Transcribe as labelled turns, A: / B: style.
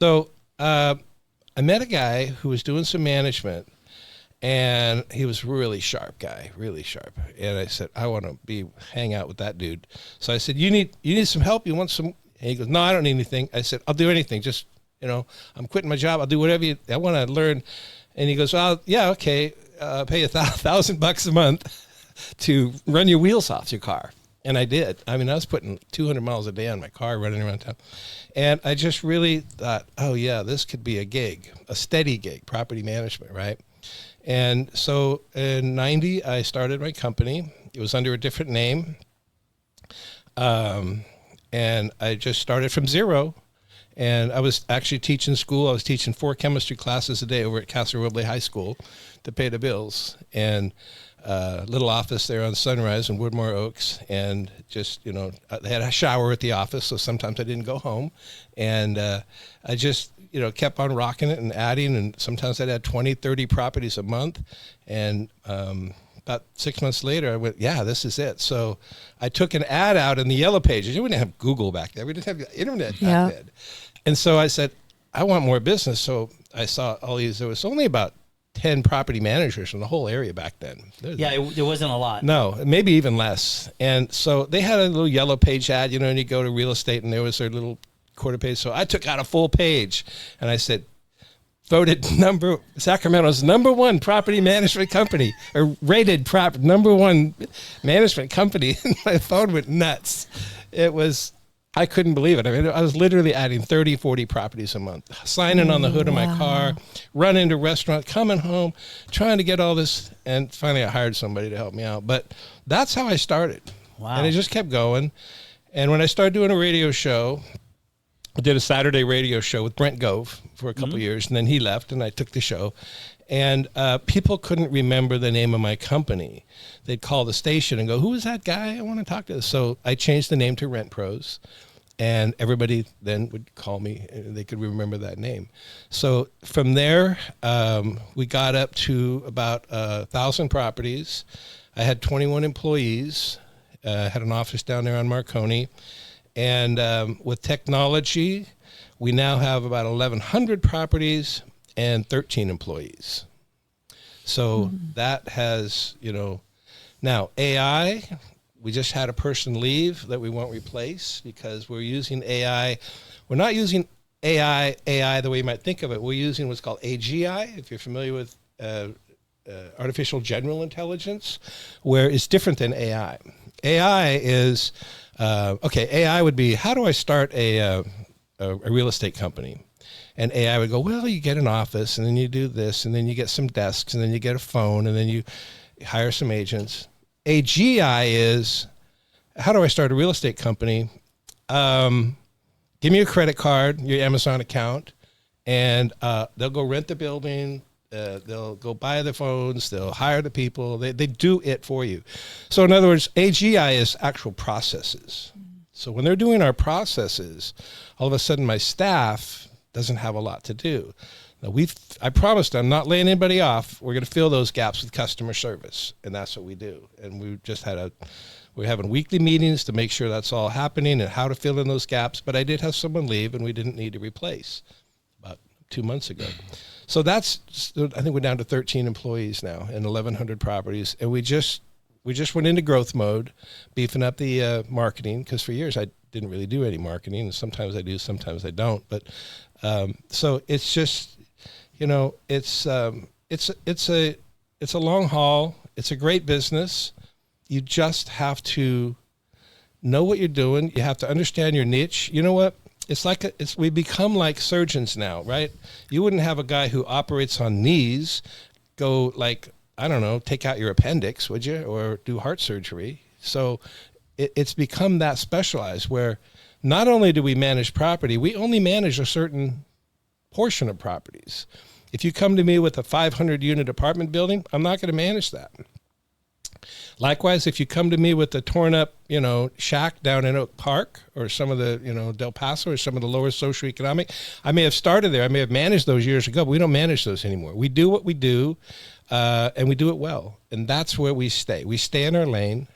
A: So I met a guy who was doing some management, and he was really sharp guy, really sharp. And I said, I want to hang out with that dude. So I said, you need some help? You want some? And he goes, no, I don't need anything. I said, I'll do anything. Just, I'm quitting my job. I'll do whatever I want to learn. And he goes, well, yeah, okay. Pay $1,000 a month to run your wheels off your car. And I did. I mean, I was putting 200 miles a day on my car running around town. And I just really thought, oh, yeah, this could be a gig, a steady gig, property management, right? And so in 90, I started my company. It was under a different name. And I just started from zero. And I was actually teaching school. I was teaching 4 chemistry classes a day over at Casa Roble High School to pay the bills. And little office there on Sunrise in Woodmore Oaks, and just, they had a shower at the office, so sometimes I didn't go home. And I just, kept on rocking it and adding, and sometimes I'd add 20, 30 properties a month. And about 6 months later, I went, yeah, this is it. So I took an ad out in the Yellow Pages. You wouldn't have Google back there. We didn't have the internet back then. And so I said, I want more business. So I saw all these. There was only about 10 property managers in the whole area back then.
B: There wasn't a lot.
A: No, maybe even less. And so they had a little Yellow Page ad, and you go to real estate, and there was their little quarter page. So I took out a full page, and I said, voted Sacramento's #1 property management company, or rated #1 management company. And my phone went nuts. I couldn't believe it. I mean, I was literally adding 30, 40 properties a month, signing on the hood of my car, running to restaurants, coming home, trying to get all this. And finally I hired somebody to help me out. But that's how I started.
B: Wow.
A: And it just kept going. And when I started doing a radio show, I did a Saturday radio show with Brent Gove for a couple of years, and then he left, and I took the show. And people couldn't remember the name of my company. They'd call the station and go, who is that guy? I want to talk to. So I changed the name to Rent Pros, and everybody then would call me, and they could remember that name. So from there, we got up to about 1,000 properties. I had 21 employees, had an office down there on Marconi. And with technology, we now have about 1,100 properties and 13 employees. So that has, now AI, we just had a person leave that we won't replace because we're using AI. We're not using AI the way you might think of it. We're using what's called AGI, if you're familiar with artificial general intelligence, where it's different than AI. AI is, AI would be, how do I start a real estate company? And AI would go, well, you get an office, and then you do this, and then you get some desks, and then you get a phone, and then you hire some agents. AGI is, how do I start a real estate company? Give me a credit card, your Amazon account, and they'll go rent the building, they'll go buy the phones, they'll hire the people, they do it for you. So in other words, AGI is actual processes. So when they're doing our processes, all of a sudden my staff doesn't have a lot to do. Now I promised I'm not laying anybody off. We're going to fill those gaps with customer service, and that's what we do. And we're having weekly meetings to make sure that's all happening and how to fill in those gaps. But I did have someone leave, and we didn't need to replace about 2 months ago. So I think we're down to 13 employees now and 1,100 properties. And we just went into growth mode, beefing up the marketing, because for years I didn't really do any marketing. And sometimes I do, sometimes I don't. But so it's just, it's a long haul. It's a great business. You just have to know what you're doing. You have to understand your niche. You know what? We become like surgeons now, right? You wouldn't have a guy who operates on knees go take out your appendix, would you? Or do heart surgery. So it's become that specialized where not only do we manage property, we only manage a certain portion of properties. If you come to me with a 500-unit apartment building, I'm not going to manage that. Likewise, if you come to me with a torn up, shack down in Oak Park or some of the, Del Paso or some of the lower socioeconomic, I may have started there. I may have managed those years ago, but we don't manage those anymore. We do what we do, and we do it well. And that's where we stay. We stay in our lane.